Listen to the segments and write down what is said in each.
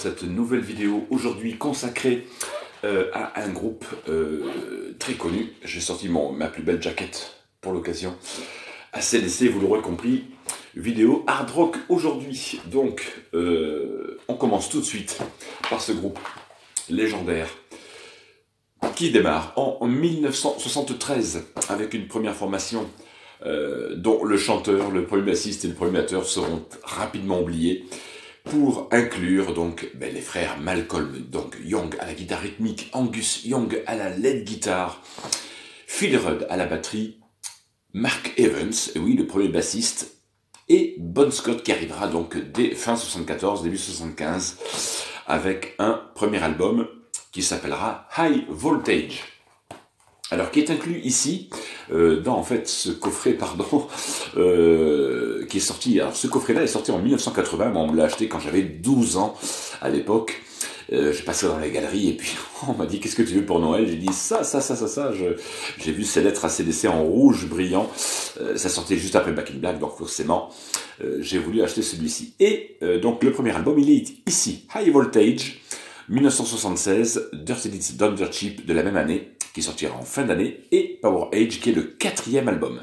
cette nouvelle vidéo aujourd'hui consacrée à un groupe très connu. J'ai sorti ma plus belle jaquette pour l'occasion. AC/DC, vous l'aurez compris, vidéo hard rock aujourd'hui. Donc, on commence tout de suite par ce groupe légendaire qui démarre en 1973 avec une première formation dont le chanteur, le premier bassiste et le premier batteur seront rapidement oubliés, pour inclure donc les frères Malcolm Young à la guitare rythmique, Angus Young à la lead guitare, Phil Rudd à la batterie, Mark Evans, et oui, le premier bassiste, et Bon Scott qui arrivera donc dès fin 74, début 75, avec un premier album qui s'appellera High Voltage. Alors, qui est inclus ici, dans en fait ce coffret, qui est sorti. Alors, ce coffret-là est sorti en 1980, moi on me l'a acheté quand j'avais 12 ans à l'époque. J'ai passé dans les galeries et puis on m'a dit qu'est-ce que tu veux pour Noël? J'ai dit ça. J'ai vu ces lettres AC/DC en rouge brillant. Ça sortait juste après Back in Black, donc forcément j'ai voulu acheter celui-ci. Et donc le premier album, il est ici, High Voltage, 1976, Dirty Deeds Done Dirt Cheap de la même année, qui sortira en fin d'année, et Power Age, qui est le 4e album.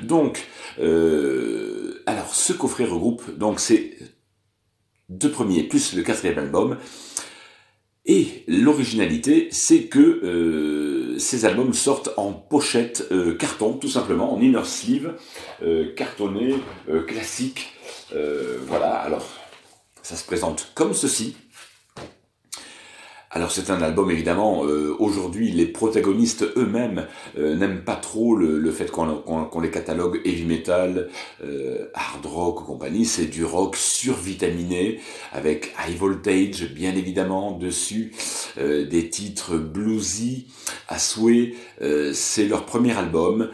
Donc, alors ce coffret regroupe donc ces deux premiers plus le 4e album. Et l'originalité, c'est que ces albums sortent en pochette carton, tout simplement, en inner sleeve, cartonné, classique. Voilà, alors ça se présente comme ceci. Alors c'est un album évidemment, aujourd'hui les protagonistes eux-mêmes n'aiment pas trop le fait qu'on les catalogue heavy metal, hard rock compagnie. C'est du rock survitaminé avec high voltage bien évidemment dessus, des titres bluesy à souhait. C'est leur premier album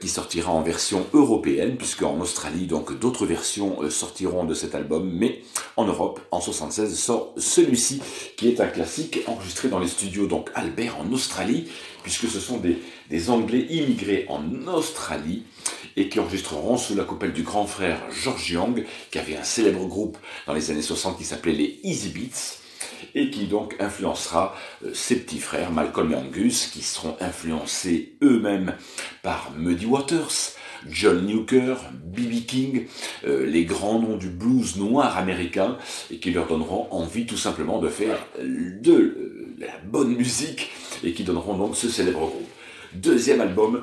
qui sortira en version européenne, puisque en Australie donc d'autres versions sortiront de cet album, mais en Europe en 76 sort celui-ci qui est un classique enregistré dans les studios donc Albert en Australie, puisque ce sont des Anglais immigrés en Australie et qui enregistreront sous la coupelle du grand frère George Young, qui avait un célèbre groupe dans les années 60 qui s'appelait les Easy Beats, et qui donc influencera ses petits frères Malcolm et Angus, qui seront influencés eux-mêmes par Muddy Waters, John Newker, B.B. King, les grands noms du blues noir américain, et qui leur donneront envie tout simplement de faire de la bonne musique, et qui donneront donc ce célèbre groupe. Deuxième album,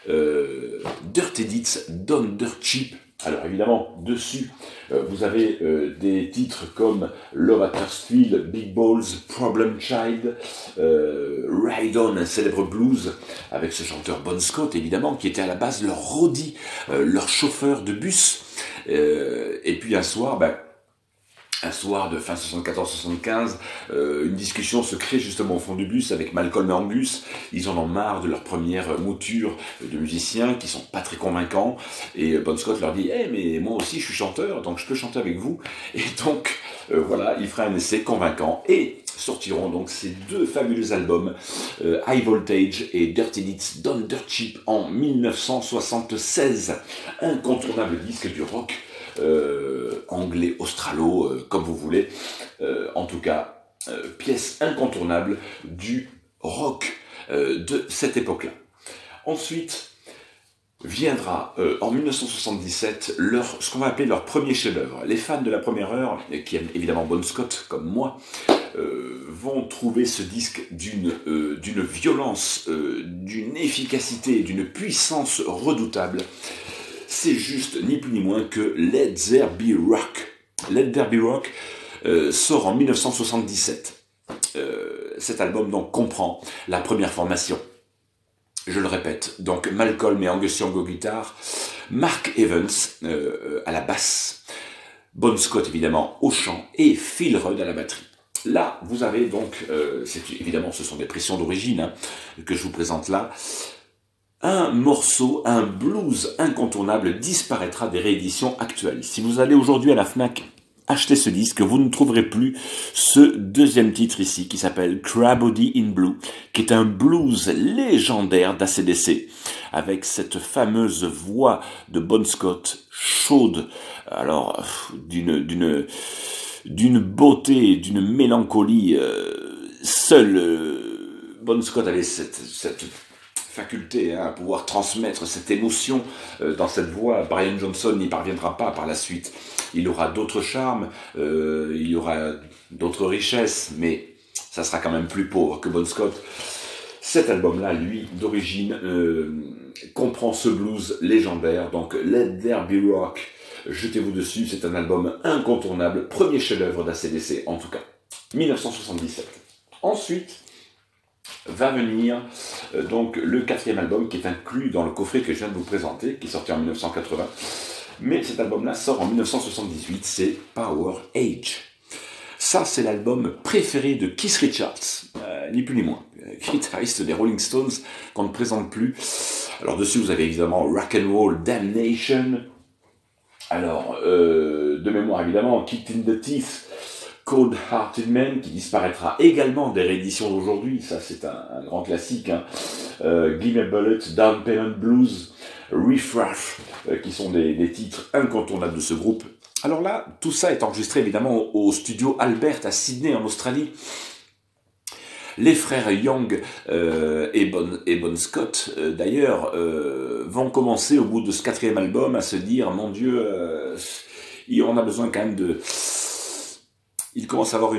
Dirty Deeds Done Dirt Cheap. Alors évidemment, dessus, vous avez des titres comme Love at First Feel, Big Balls, Problem Child, Ride On, un célèbre blues, avec ce chanteur Bon Scott, évidemment, qui était à la base leur roadie, leur chauffeur de bus. Et puis un soir de fin 74-75, une discussion se crée justement au fond du bus avec Malcolm et Angus. Ils en ont marre de leur première mouture de musiciens qui sont pas très convaincants. Et Bon Scott leur dit « mais moi aussi je suis chanteur, donc je peux chanter avec vous. » Et donc, voilà, il fera un essai convaincant. Et sortiront donc ces deux fabuleux albums, High Voltage et Dirty Deeds Done Dirt Cheap en 1976. Incontournable disque du rock. Anglais, australo, comme vous voulez. En tout cas, pièce incontournable du rock de cette époque-là. Ensuite, viendra en 1977 ce qu'on va appeler leur premier chef-d'œuvre. Les fans de la première heure, qui aiment évidemment Bon Scott comme moi, vont trouver ce disque d'une violence, d'une efficacité, d'une puissance redoutable. C'est juste ni plus ni moins que Let There Be Rock. Let There Be Rock sort en 1977. Cet album donc comprend la première formation. Je le répète, donc Malcolm et Angus Young aux guitares, Mark Evans à la basse, Bon Scott évidemment au chant et Phil Rudd à la batterie. Là, vous avez donc, évidemment ce sont des pressions d'origine que je vous présente là. Un morceau, un blues incontournable disparaîtra des rééditions actuelles. Si vous allez aujourd'hui à la Fnac acheter ce disque, vous ne trouverez plus ce deuxième titre ici qui s'appelle Crabody in Blue, qui est un blues légendaire d'AC/DC, avec cette fameuse voix de Bon Scott chaude, alors d'une d'une beauté, d'une mélancolie. Seul Bon Scott avait cette faculté à pouvoir transmettre cette émotion dans cette voix. Brian Johnson n'y parviendra pas par la suite. Il aura d'autres charmes, il y aura d'autres richesses, mais ça sera quand même plus pauvre que Bon Scott. Cet album-là, lui, d'origine, comprend ce blues légendaire, donc Let There Be Rock, jetez-vous dessus, c'est un album incontournable, premier chef-d'œuvre d'ACDC en tout cas, 1977. Ensuite, va venir donc le 4e album qui est inclus dans le coffret que je viens de vous présenter, qui est sorti en 1980, mais cet album-là sort en 1978, c'est Power Age. Ça, c'est l'album préféré de Keith Richards, ni plus ni moins, guitariste des Rolling Stones, qu'on ne présente plus. Alors dessus, vous avez évidemment Rock'n'Roll Damnation. Alors, de mémoire évidemment, Kicked in the Teeth, Cold Hearted Man, qui disparaîtra également des rééditions d'aujourd'hui, ça c'est un grand classique, hein. Give Me a Bullet, Down Payment Blues, Riff Raff, qui sont des titres incontournables de ce groupe. Alors là, tout ça est enregistré évidemment au studio Albert à Sydney en Australie. Les frères Young et Bon Scott, d'ailleurs, vont commencer au bout de ce 4e album à se dire, mon Dieu, on a besoin quand même de... Il commence à avoir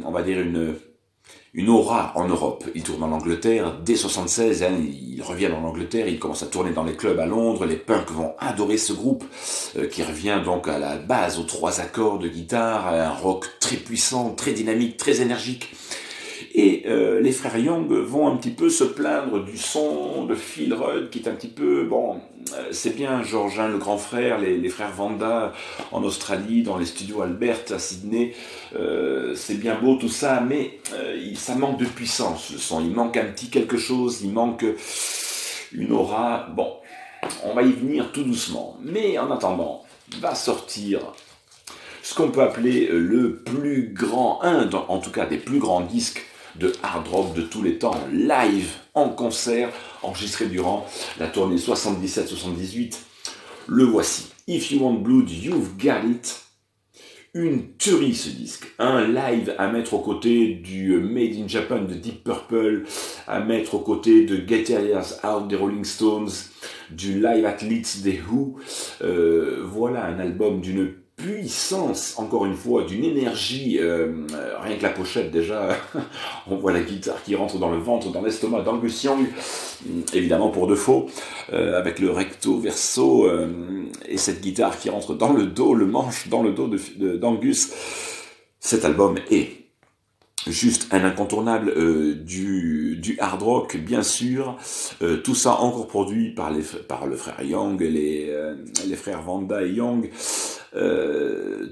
on va dire une aura en Europe. Il tourne en Angleterre dès 76, hein, il revient en Angleterre, il commence à tourner dans les clubs à Londres, les punks vont adorer ce groupe, qui revient donc à la base aux 3 accords de guitare, à un rock très puissant, très dynamique, très énergique. Et les frères Young vont un petit peu se plaindre du son de Phil Rudd, qui est un petit peu, bon, c'est bien Georgin, le grand frère, les frères Vanda en Australie, dans les studios Albert à Sydney, c'est bien beau tout ça, mais ça manque de puissance le son, il manque un petit quelque chose, il manque une aura, bon, on va y venir tout doucement, mais en attendant, va sortir ce qu'on peut appeler le plus grand, en tout cas des plus grands disques de hard rock de tous les temps, live, en concert, enregistré durant la tournée 77-78. Le voici. If You Want Blood, You've Got It. Une tuerie ce disque. Un live à mettre aux côtés du Made in Japan de Deep Purple, à mettre aux côtés de Get Your Ears Out des Rolling Stones, du Live at Leeds des Who. Voilà un album d'une puissance, encore une fois, d'une énergie, rien que la pochette déjà, on voit la guitare qui rentre dans le ventre, dans l'estomac d'Angus Young, évidemment pour de faux, avec le recto verso, et cette guitare qui rentre dans le dos, le manche dans le dos d'Angus. Cet album est juste un incontournable du hard rock, bien sûr. Tout ça encore produit par le frère Young, les frères Vanda et Young.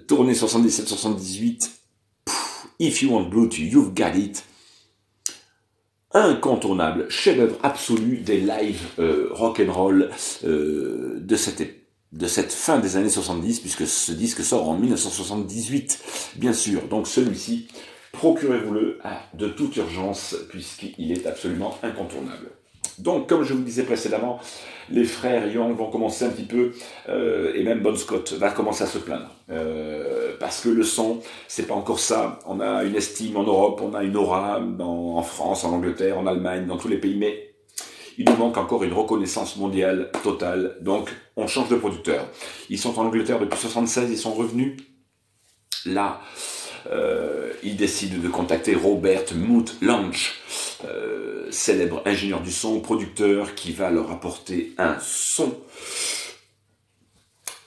Tournée 77-78. If You Want Blood, You've Got It. Incontournable, chef-d'œuvre absolu des lives rock'n'roll de cette fin des années 70, puisque ce disque sort en 1978, bien sûr. Donc celui-ci, procurez-vous-le de toute urgence, puisqu'il est absolument incontournable. Donc, comme je vous disais précédemment, les frères Young vont commencer un petit peu, et même Bon Scott va commencer à se plaindre. Parce que le son, c'est pas encore ça. On a une estime en Europe, on a une aura en France, en Angleterre, en Allemagne, dans tous les pays, mais il nous manque encore une reconnaissance mondiale totale. Donc, on change de producteur. Ils sont en Angleterre depuis 76, ils sont revenus. Là, ils décident de contacter Robert Moot Lange, célèbre ingénieur du son, producteur, qui va leur apporter un son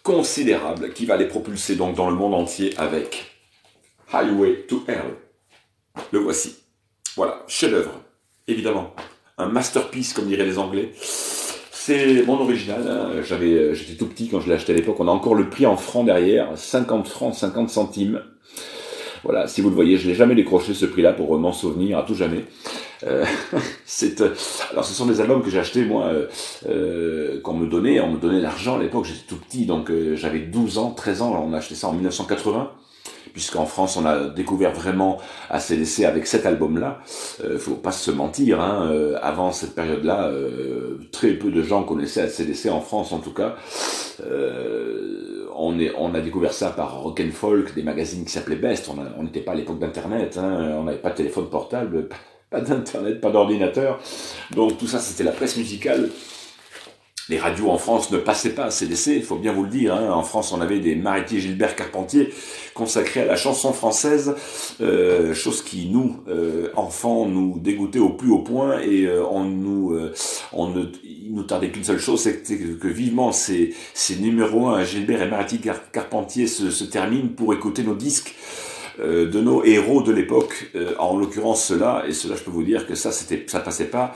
considérable, qui va les propulser donc dans le monde entier avec Highway to Hell. Le voici. Voilà, chef-d'œuvre, évidemment. Un masterpiece, comme diraient les Anglais. C'est mon original, hein. J'étais tout petit quand je l'ai acheté à l'époque. On a encore le prix en francs derrière, 50 francs, 50 centimes. Voilà, si vous le voyez, je n'ai jamais décroché ce prix-là pour m'en souvenir à tout jamais. Alors, ce sont des albums que j'ai achetés, moi, qu'on me donnait. On me donnait l'argent à l'époque, j'étais tout petit, donc j'avais 12 ans, 13 ans, on a acheté ça en 1980. puisqu'en France on a découvert vraiment AC/DC avec cet album-là. Faut pas se mentir, hein, avant cette période-là, très peu de gens connaissaient AC/DC en France en tout cas. On a découvert ça par Rock and Folk, des magazines qui s'appelaient Best. On n'était pas à l'époque d'Internet, hein, on n'avait pas de téléphone portable, pas d'Internet, pas d'ordinateur. Donc tout ça, c'était la presse musicale. Les radios en France ne passaient pas AC/DC, il faut bien vous le dire. Hein. En France, on avait des Maritier Gilbert Carpentier consacrés à la chanson française, chose qui nous, enfants, nous dégoûtait au plus haut point, et il nous tardait qu'une seule chose, c'est que vivement ces numéros 1 Gilbert et Maritier Carpentier se terminent pour écouter nos disques de nos héros de l'époque, en l'occurrence ceux-là, et cela je peux vous dire que ça passait pas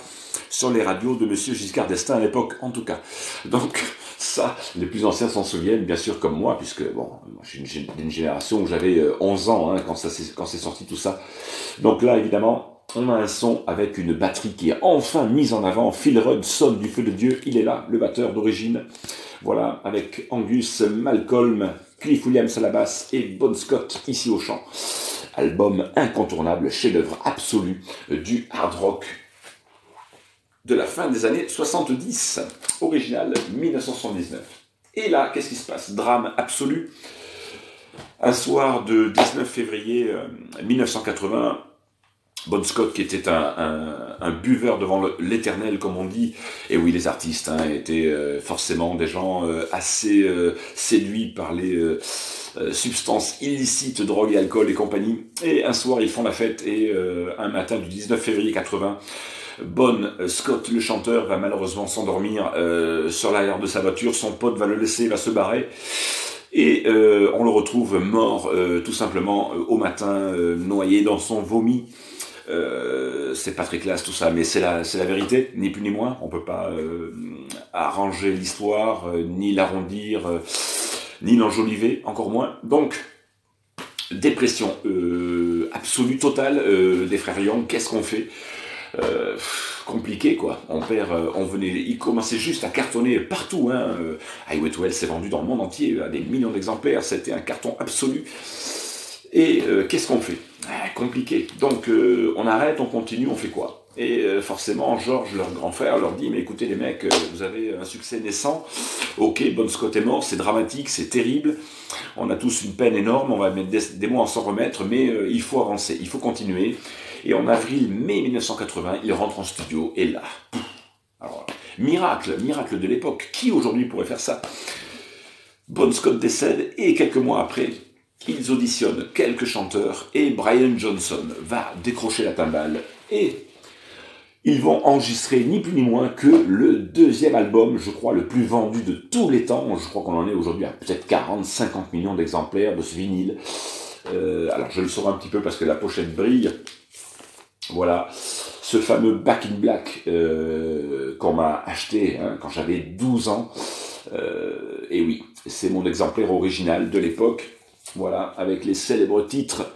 sur les radios de Monsieur Giscard d'Estaing à l'époque, en tout cas. Donc ça, les plus anciens s'en souviennent, bien sûr, comme moi, puisque bon, je suis d'une génération où j'avais 11 ans hein, quand c'est sorti tout ça. Donc là, évidemment, on a un son avec une batterie qui est enfin mise en avant. Phil Rudd sonne du feu de Dieu, il est là, le batteur d'origine. Voilà, avec Angus Malcolm, Cliff Williams à la basse et Bon Scott ici au chant. Album incontournable, chef-d'œuvre absolu du hard rock de la fin des années 70, original 1979. Et là, qu'est-ce qui se passe? Drame absolu. Un soir de 19 février 1980, Bon Scott, qui était un buveur devant l'éternel, comme on dit, et oui, les artistes étaient forcément des gens assez séduits par les substances illicites, drogue et alcool et compagnie. Et un soir, ils font la fête, et un matin du 19 février 80, Bon Scott, le chanteur, va malheureusement s'endormir sur l'arrière de sa voiture. Son pote va le laisser, va se barrer. Et on le retrouve mort, tout simplement, au matin, noyé dans son vomi. C'est pas très classe tout ça, mais c'est la vérité, ni plus ni moins. On peut pas arranger l'histoire, ni l'arrondir, ni l'enjoliver, encore moins. Donc, dépression absolue, totale des frères Young. Qu'est-ce qu'on fait? Compliqué quoi. Il commençait juste à cartonner partout. Hein. Highway to Hell s'est vendu dans le monde entier à des millions d'exemplaires. C'était un carton absolu. Et qu'est-ce qu'on fait? Compliqué. Donc on arrête, on continue, on fait quoi? Et forcément, George, leur grand frère, leur dit, mais écoutez les mecs, vous avez un succès naissant, ok, Bon Scott est mort, c'est dramatique, c'est terrible, on a tous une peine énorme, on va mettre des mois à s'en remettre, mais il faut avancer, il faut continuer. Et en avril-mai 1980, il rentre en studio, et là, alors, miracle de l'époque, qui aujourd'hui pourrait faire ça? Bon Scott décède, et quelques mois après, ils auditionnent quelques chanteurs, et Brian Johnson va décrocher la timbale, et ils vont enregistrer ni plus ni moins que le deuxième album, je crois, le plus vendu de tous les temps. Je crois qu'on en est aujourd'hui à peut-être 40-50 millions d'exemplaires de ce vinyle. Alors je le saurai un petit peu parce que la pochette brille. Voilà, ce fameux Back in Black qu'on m'a acheté quand j'avais 12 ans. Et oui, c'est mon exemplaire original de l'époque. Voilà, avec les célèbres titres.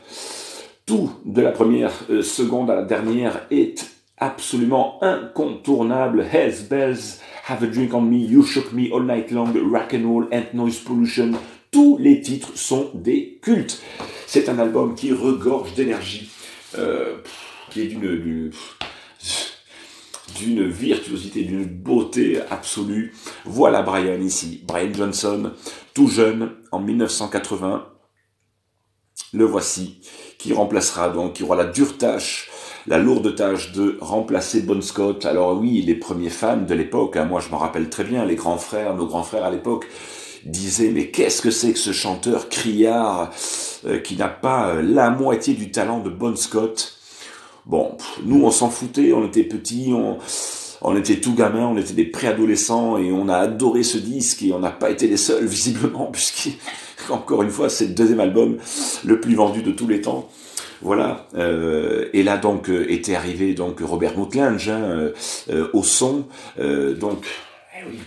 Tout, de la première seconde à la dernière, est absolument incontournable. Hells Bells, Have a Drink on Me, You Shook Me All Night Long, Rock and Roll and Noise Pollution. Tous les titres sont des cultes. C'est un album qui regorge d'énergie, qui est d'une virtuosité, d'une beauté absolue. Voilà Brian ici, Brian Johnson, tout jeune, en 1980. Le voici, qui remplacera donc, qui aura la dure tâche, la lourde tâche de remplacer Bon Scott. Alors oui, les premiers fans de l'époque, moi je m'en rappelle très bien, les grands frères, nos grands frères à l'époque, disaient mais qu'est-ce que c'est que ce chanteur criard qui n'a pas la moitié du talent de Bon Scott? Bon, nous on s'en foutait, on était petits, on était tout gamins, on était des préadolescents et on a adoré ce disque et on n'a pas été les seuls visiblement puisqu'encore une fois c'est le deuxième album le plus vendu de tous les temps. Voilà, et là donc était arrivé donc Robert Muthlinge au son, donc oui,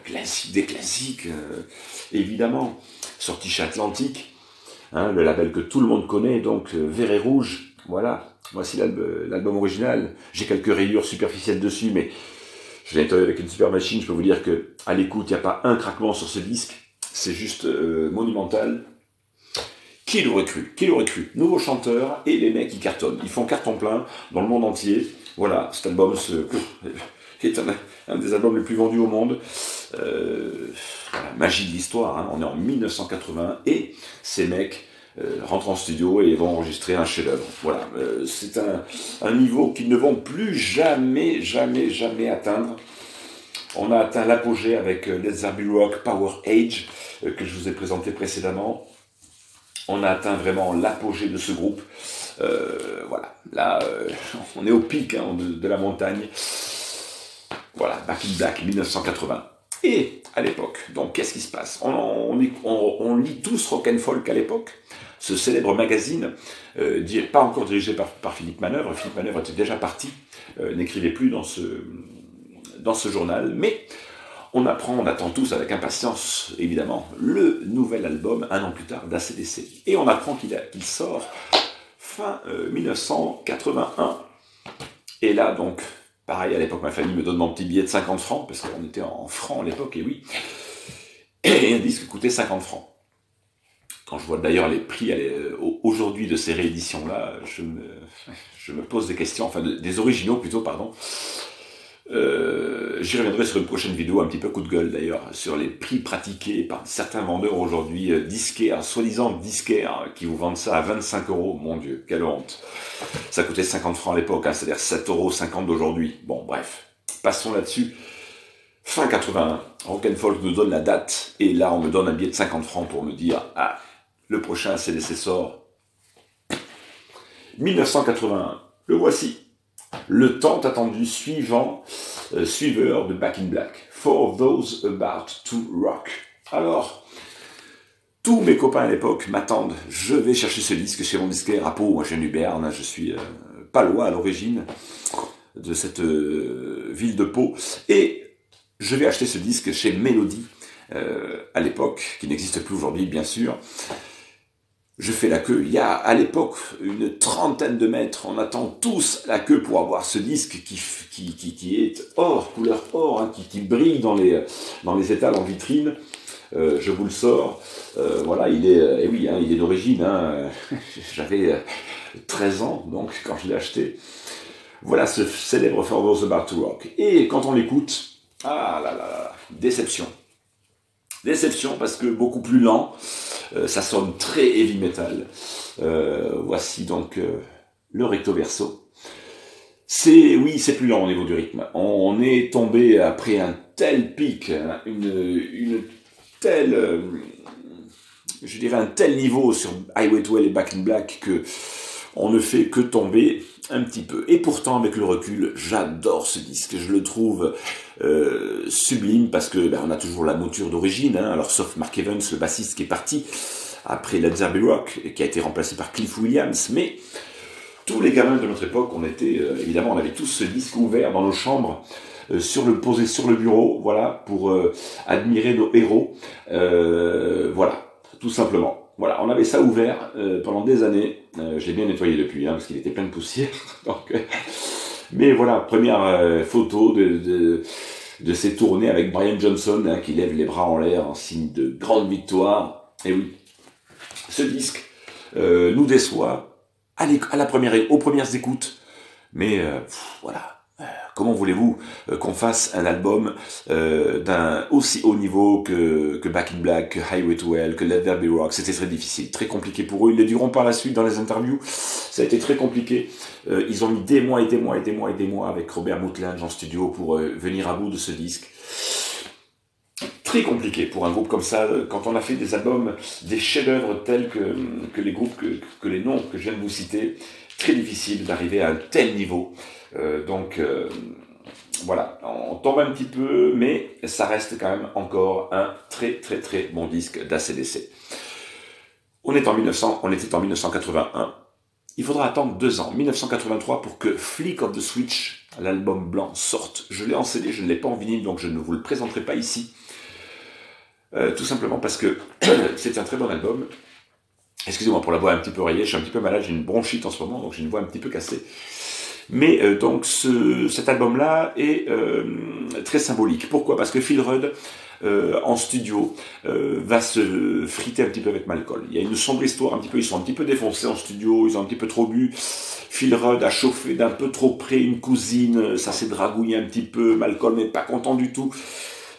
classique des classiques évidemment, sorti chez Atlantic, le label que tout le monde connaît, donc Vert et Rouge. Voilà, voici l'album original. J'ai quelques rayures superficielles dessus, mais je l'ai nettoyé avec une super machine. Je peux vous dire que à l'écoute, il n'y a pas un craquement sur ce disque. C'est juste monumental. Qui l'aurait cru? Qui l'aurait cru? Nouveau chanteur, et les mecs, ils cartonnent. Ils font carton plein dans le monde entier. Voilà, cet album est un des albums les plus vendus au monde. Voilà, magie de l'histoire, hein. On est en 1980, et ces mecs rentrent en studio et vont enregistrer un chef-d'œuvre. Voilà, c'est un niveau qu'ils ne vont plus jamais atteindre. On a atteint l'apogée avec Let There Be Rock, Power Age, que je vous ai présenté précédemment. On a atteint vraiment l'apogée de ce groupe. Voilà, là, on est au pic, hein, de la montagne. Voilà, Back in Black, 1980. Et à l'époque, donc qu'est-ce qui se passe? On lit tous Rock and Folk à l'époque, ce célèbre magazine, pas encore dirigé par Philippe Manœuvre. Philippe Manœuvre était déjà parti, n'écrivait plus dans ce journal, mais on attend tous avec impatience, évidemment, le nouvel album, un an plus tard, d'ACDC. Et on apprend qu'il sort fin 1981. Et là, donc, pareil, à l'époque, ma famille me donne mon petit billet de 50 francs, parce qu'on était en francs à l'époque, et oui. Et un disque coûtait 50 francs. Quand je vois d'ailleurs les prix aujourd'hui de ces rééditions-là, je me pose des questions, enfin des originaux plutôt, pardon. J'y reviendrai sur une prochaine vidéo, un petit peu coup de gueule d'ailleurs, sur les prix pratiqués par certains vendeurs aujourd'hui, disquaires, soi-disant disquaires, qui vous vendent ça à 25 €. Mon Dieu, quelle honte. Ça coûtait 50 francs à l'époque, hein, c'est-à-dire 7,50 € d'aujourd'hui. Bon, bref, passons là-dessus. Fin 81, Rock and Folk nous donne la date, et là on me donne un billet de 50 francs pour me dire, ah, le prochain ACDC sort. 1981, le voici. Le tant attendu suiveur de Back in Black, For Those About to Rock. Alors, tous mes copains à l'époque m'attendent, je vais chercher ce disque chez mon disquaire à Pau, moi je viens du Béarn, je suis palois à l'origine de cette ville de Pau, et je vais acheter ce disque chez Mélodie, à l'époque, qui n'existe plus aujourd'hui bien sûr. Je fais la queue. Il y a à l'époque une trentaine de mètres. On attend tous la queue pour avoir ce disque qui est or, couleur or, hein, qui brille dans les étals en vitrine. Je vous le sors. Voilà, il est, et oui, hein, il est d'origine. Hein, j'avais 13 ans donc quand je l'ai acheté. Voilà ce célèbre For Those About to Rock. Et quand on l'écoute, ah là là là, déception. Déception parce que beaucoup plus lent. Ça sonne très heavy metal. Voici donc le recto verso. Oui, c'est plus lent au niveau du rythme. On est tombé après un tel pic, une telle, je dirais un tel niveau sur Highway to Hell et Back in Black que on ne fait que tomber un petit peu. Et pourtant, avec le recul, j'adore ce disque. Je le trouve sublime parce que on a toujours la mouture d'origine. Hein. Alors, sauf Mark Evans, le bassiste qui est parti après Let There Be Rock et qui a été remplacé par Cliff Williams. Mais tous les gamins de notre époque, on était évidemment, on avait tous ce disque ouvert dans nos chambres, posé sur le bureau, voilà, pour admirer nos héros. Voilà, tout simplement. Voilà, on avait ça ouvert pendant des années. Je l'ai bien nettoyé depuis, hein, parce qu'il était plein de poussière. Donc, mais voilà, première photo de ces tournées avec Brian Johnson, hein, qui lève les bras en l'air en signe de grande victoire. Et oui, ce disque nous déçoit aux premières écoutes. Mais voilà. Comment voulez-vous qu'on fasse un album d'un aussi haut niveau que Back in Black, que Highway to Hell, que Let There Be Rock? C'était très difficile, très compliqué pour eux. Ils ne diront pas la suite dans les interviews. Ça a été très compliqué. Ils ont mis des mois avec Robert Moutlange en studio pour venir à bout de ce disque. Très compliqué pour un groupe comme ça. Quand on a fait des albums, des chefs-d'œuvre tels que les groupes, que les noms que je viens de vous citer, très difficile d'arriver à un tel niveau. Donc voilà, on tombe un petit peu, mais ça reste quand même encore un très bon disque d'ACDC. On était en 1981. Il faudra attendre 2 ans, 1983, pour que Flick of the Switch, l'album blanc, sorte. Je l'ai en CD, je ne l'ai pas en vinyle, donc je ne vous le présenterai pas ici. Tout simplement parce que c'est un très bon album. Excusez-moi pour la voix un petit peu rayée, je suis un petit peu malade, j'ai une bronchite en ce moment, donc j'ai une voix un petit peu cassée. Mais donc cet album-là est très symbolique. Pourquoi? Parce que Phil Rudd en studio, va se friter un petit peu avec Malcolm. Il y a une sombre histoire un petit peu, ils sont un petit peu défoncés en studio, ils ont un petit peu trop bu. Phil Rudd a chauffé d'un peu trop près une cousine, ça s'est dragouillé un petit peu, Malcolm n'est pas content du tout.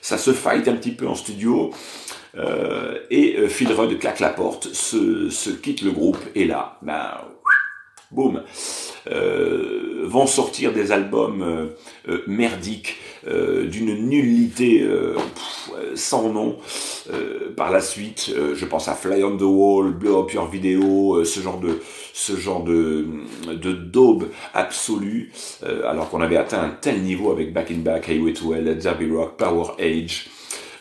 Ça se fight un petit peu en studio. Et Phil Rudd claque la porte, se quitte le groupe, et là, boum, vont sortir des albums merdiques, d'une nullité sans nom. Par la suite, je pense à Fly on the Wall, Blow Up Your Video, ce genre de daube absolue, alors qu'on avait atteint un tel niveau avec Back in Back, Highway to Hell, Derby Rock, Power Age.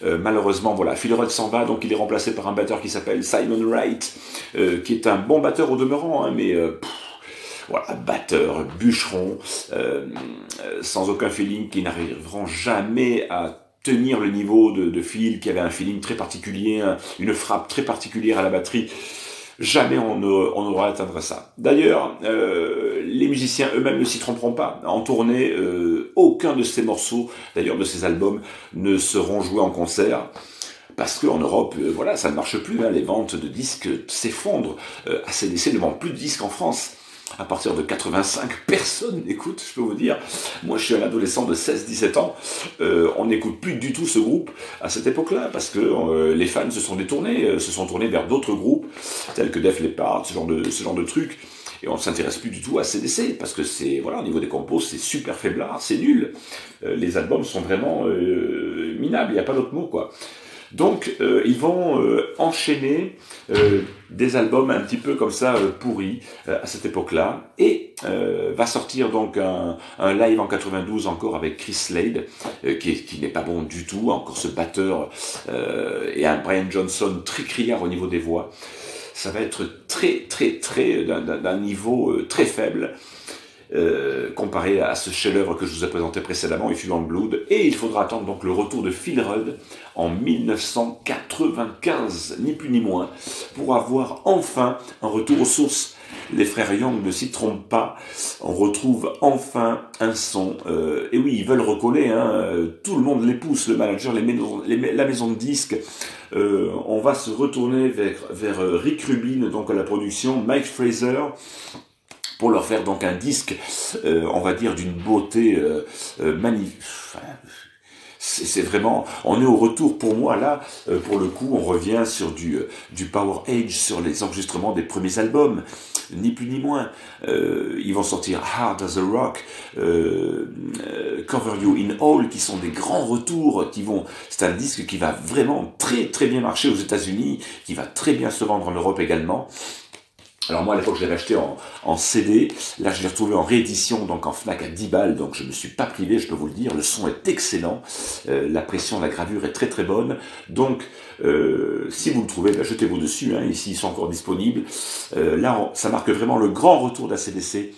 Malheureusement, voilà, Phil Rudd s'en va, donc il est remplacé par un batteur qui s'appelle Simon Wright, qui est un bon batteur au demeurant, hein, mais voilà, batteur, bûcheron, sans aucun feeling, qui n'arriveront jamais à tenir le niveau de Phil, qui avait un feeling très particulier, une frappe très particulière à la batterie. Jamais on n'aura atteindre ça. D'ailleurs, les musiciens eux-mêmes ne s'y tromperont pas. En tournée, aucun de ces morceaux, d'ailleurs de ces albums, ne seront joués en concert. Parce qu'en Europe, voilà, ça ne marche plus. Hein, les ventes de disques s'effondrent. AC/DC ne vend plus de disques en France. À partir de 85, personne n'écoute, je peux vous dire. Moi, je suis un adolescent de 16-17 ans. On n'écoute plus du tout ce groupe à cette époque-là, parce que les fans se sont détournés, se sont tournés vers d'autres groupes, tels que Def Leppard, ce genre de trucs. Et on ne s'intéresse plus du tout à AC/DC, parce que c'est, voilà, au niveau des compos, c'est super faiblard, c'est nul. Les albums sont vraiment minables, il n'y a pas d'autre mot, quoi. Donc, ils vont enchaîner des albums un petit peu comme ça pourris à cette époque-là, et va sortir donc un live en 92 encore avec Chris Slade, qui n'est pas bon du tout, encore ce batteur, et un Brian Johnson très criard au niveau des voix. Ça va être très d'un niveau très faible. Comparé à ce chef-d'œuvre que je vous ai présenté précédemment, If You Want Blood, et il faudra attendre donc le retour de Phil Rudd en 1995, ni plus ni moins, pour avoir enfin un retour aux sources. Les frères Young ne s'y trompent pas, on retrouve enfin un son, et oui, ils veulent recoller, hein, tout le monde les pousse, le manager, la maison de disques. On va se retourner vers Rick Rubin, donc à la production, Mike Fraser, pour leur faire donc un disque, on va dire, d'une beauté magnifique. C'est vraiment, on est au retour pour moi là, pour le coup, on revient sur du Power Age, sur les enregistrements des premiers albums, ni plus ni moins. Ils vont sortir Hard as a Rock, Cover You in All, qui sont des grands retours, c'est un disque qui va vraiment très bien marcher aux États-Unis, qui va très bien se vendre en Europe également. Alors moi à l'époque je l'avais acheté en CD, là je l'ai retrouvé en réédition donc en Fnac à 10 balles, donc je me suis pas privé, je peux vous le dire, le son est excellent, la pression, la gravure est très bonne, donc si vous le trouvez, jetez-vous dessus, hein, ici ils sont encore disponibles. Là ça marque vraiment le grand retour d'AC/DC,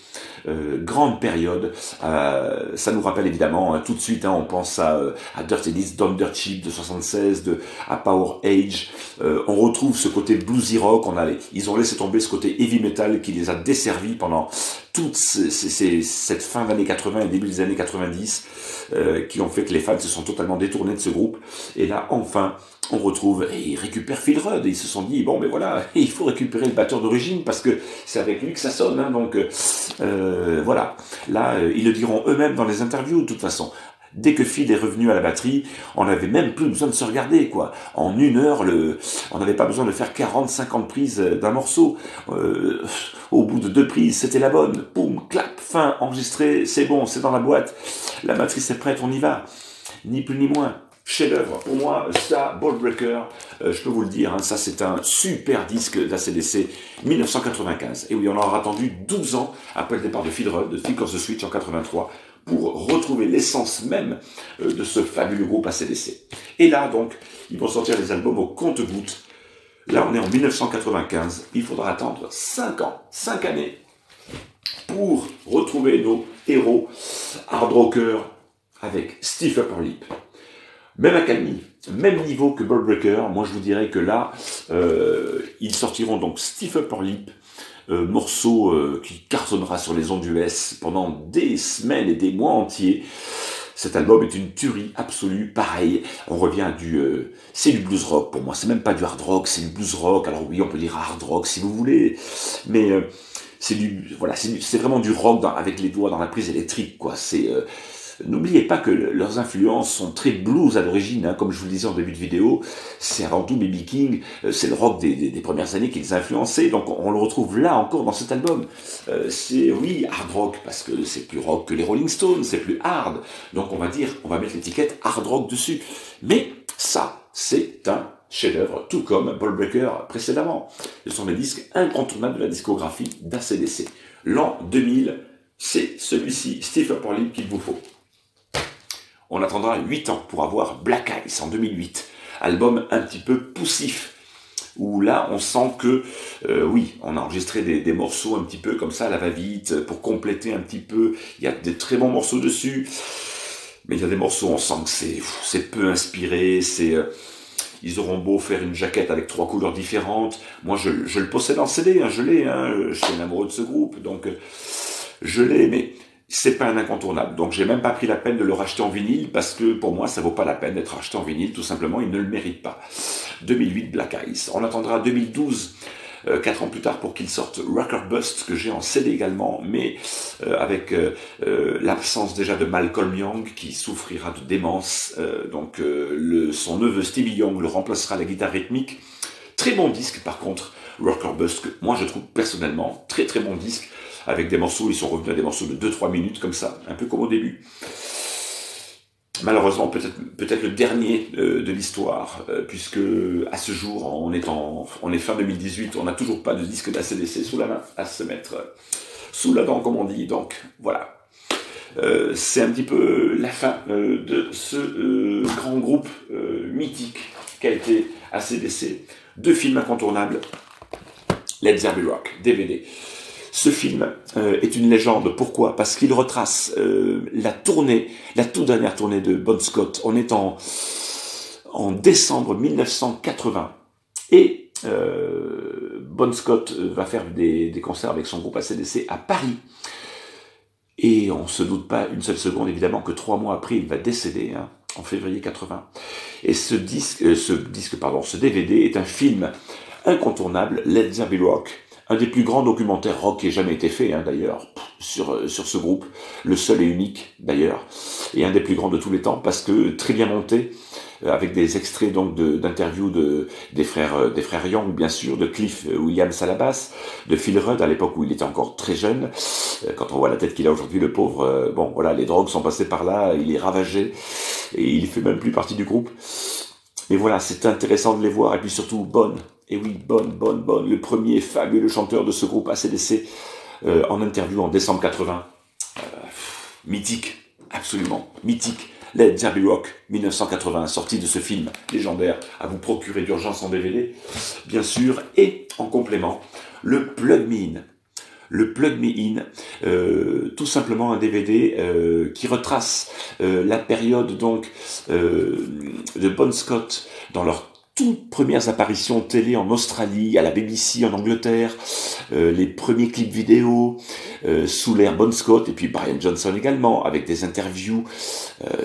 grande période, ça nous rappelle évidemment, hein, tout de suite, hein, on pense à Dirty Deeds, Dumb Dirt Cheap de 76, à Power Age, on retrouve ce côté bluesy rock, ils ont laissé tomber ce côté heavy metal qui les a desservis pendant toute cette fin d'années 80 et début des années 90, qui ont fait que les fans se sont totalement détournés de ce groupe, et là enfin on retrouve, et ils récupèrent Phil Rudd, et ils se sont dit, bon ben voilà, il faut récupérer le batteur d'origine, parce que c'est avec lui que ça sonne, hein, donc voilà, là ils le diront eux-mêmes dans les interviews de toute façon. Dès que Phil est revenu à la batterie, on n'avait même plus besoin de se regarder, quoi. En une heure, on n'avait pas besoin de faire 40-50 prises d'un morceau. Au bout de 2 prises, c'était la bonne. Boum, clap, fin, enregistré, c'est bon, c'est dans la boîte. La matrice est prête, on y va. Ni plus ni moins. Chef-d'œuvre, pour moi, ça, Ballbreaker, je peux vous le dire, hein, ça c'est un super disque d'AC/DC 1995. Et oui, on aura attendu 12 ans après le départ de Phil Rudd, de Flick of the Switch en 83, pour retrouver l'essence même de ce fabuleux groupe AC/DC. Et là, donc, ils vont sortir les albums au compte-gouttes. Là, on est en 1995. Il faudra attendre 5 ans, 5 années, pour retrouver nos héros hard rockers avec Stiff Upper Lip. Même accalmie, même niveau que Ballbreaker. Moi, je vous dirais que là, ils sortiront donc Stiff Upper Lip, morceau qui cartonnera sur les ondes US pendant des semaines et des mois entiers. Cet album est une tuerie absolue, pareil, on revient à c'est du blues rock pour moi, c'est même pas du hard rock, c'est du blues rock, alors oui, on peut dire hard rock si vous voulez, mais c'est vraiment du rock avec les doigts dans la prise électrique, quoi, n'oubliez pas que leurs influences sont très blues à l'origine, hein, comme je vous le disais en début de vidéo, c'est avant tout B.B. King, c'est le rock des premières années qui les a influencés, donc on le retrouve là encore dans cet album. C'est, oui, hard rock, parce que c'est plus rock que les Rolling Stones, c'est plus hard, donc on va mettre l'étiquette hard rock dessus. Mais ça, c'est un chef-d'œuvre, tout comme Ball Breaker précédemment. Ce sont des disques incontournables de la discographie d'ACDC. L'an 2000, c'est celui-ci, Steve Upper Lip, qu'il vous faut. On attendra 8 ans pour avoir Black Ice en 2008, album un petit peu poussif, où là on sent que, oui, on a enregistré des morceaux un petit peu comme ça à la va-vite, pour compléter un petit peu, il y a des très bons morceaux dessus, mais il y a des morceaux, on sent que c'est peu inspiré, ils auront beau faire une jaquette avec 3 couleurs différentes, moi je le possède en CD, hein, je l'ai, hein, je suis un amoureux de ce groupe, donc je l'ai, mais c'est pas un incontournable, donc j'ai même pas pris la peine de le racheter en vinyle, parce que pour moi ça vaut pas la peine d'être acheté en vinyle, tout simplement, il ne le mérite pas. 2008, Black Ice. On attendra 2012, 4 ans plus tard, pour qu'il sorte Rocker Bust, que j'ai en CD également, mais avec l'absence déjà de Malcolm Young, qui souffrira de démence, donc son neveu Stevie Young le remplacera à la guitare rythmique. Très bon disque par contre, Rocker Bust, que moi je trouve personnellement très très bon disque, avec des morceaux, ils sont revenus à des morceaux de 2-3 minutes comme ça, un peu comme au début. Malheureusement, peut-être le dernier de l'histoire, puisque à ce jour, on est fin 2018, on n'a toujours pas de disque d'ACDC sous la main à se mettre sous la dent, comme on dit. Donc voilà, c'est un petit peu la fin de ce grand groupe mythique qu'a été ACDC. 2 films incontournables, Let There Be Rock, DVD. Ce film est une légende. Pourquoi? Parce qu'il retrace la toute dernière tournée de Bon Scott. On est en décembre 1980. Et Bon Scott va faire des concerts avec son groupe ACDC à Paris. Et on se doute pas une seule seconde, évidemment, que 3 mois après, il va décéder, hein, en février 80. Et ce DVD est un film incontournable, Let There Be Rock. Un des plus grands documentaires rock qui ait jamais été fait, hein, d'ailleurs, sur ce groupe, le seul et unique, d'ailleurs, et un des plus grands de tous les temps, parce que très bien monté, avec des extraits donc d'interviews des frères Young, bien sûr, de Cliff Williams à la basse, de Phil Rudd à l'époque où il était encore très jeune. Quand on voit la tête qu'il a aujourd'hui, le pauvre, bon voilà, les drogues sont passées par là, il est ravagé, et il fait même plus partie du groupe. Mais voilà, c'est intéressant de les voir, et puis surtout Bon. Et oui, Bon, le premier fabuleux chanteur de ce groupe ACDC, en interview en décembre 80. Mythique, absolument, mythique. Let There Be Rock, 1980, sortie de ce film légendaire, à vous procurer d'urgence en DVD, bien sûr, et en complément, le Plug Me In. Le Plug Me In, tout simplement un DVD qui retrace la période donc de Bon Scott dans leur toutes premières apparitions télé en Australie, à la BBC en Angleterre, les premiers clips vidéo sous l'ère Bon Scott, et puis Brian Johnson également, avec des interviews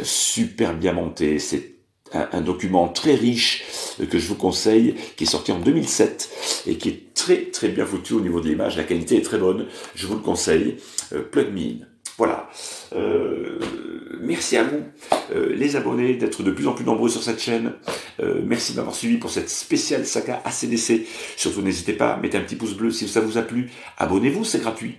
super bien montées. C'est un document très riche que je vous conseille, qui est sorti en 2007 et qui est très très bien foutu au niveau de l'image. La qualité est très bonne, je vous le conseille. Plug Me In. Voilà. Merci à vous, les abonnés, d'être de plus en plus nombreux sur cette chaîne. Merci de m'avoir suivi pour cette spéciale saga ACDC. Surtout, n'hésitez pas, mettez un petit pouce bleu si ça vous a plu. Abonnez-vous, c'est gratuit.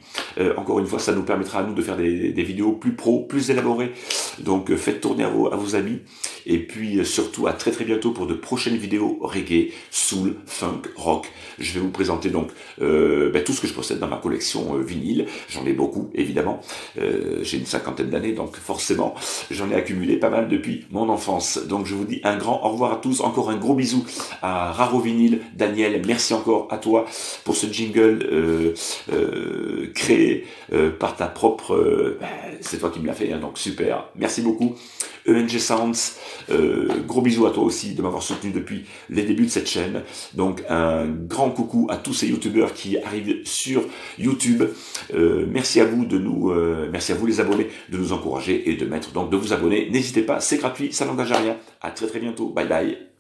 Encore une fois, ça nous permettra à nous de faire des vidéos plus pro, plus élaborées. Donc, faites tourner à vos amis. Et puis, surtout, à très très bientôt pour de prochaines vidéos reggae, soul, funk, rock. Je vais vous présenter donc tout ce que je possède dans ma collection vinyle. J'en ai beaucoup, évidemment. J'ai une 50aine d'années, donc forcément, j'en ai accumulé. pas mal depuis mon enfance. Donc je vous dis un grand au revoir à tous, encore un gros bisou à Raro Vinyl, Daniel, merci encore à toi pour ce jingle créé par ta propre... c'est toi qui me l'as fait, hein, donc super, merci beaucoup. ENG Sounds, gros bisous à toi aussi de m'avoir soutenu depuis les débuts de cette chaîne. Donc un grand coucou à tous ces youtubeurs qui arrivent sur YouTube. Merci à vous merci à vous les abonnés de nous encourager et de vous abonner. N'hésitez pas, c'est gratuit, ça n'engage à rien. À très bientôt, bye bye.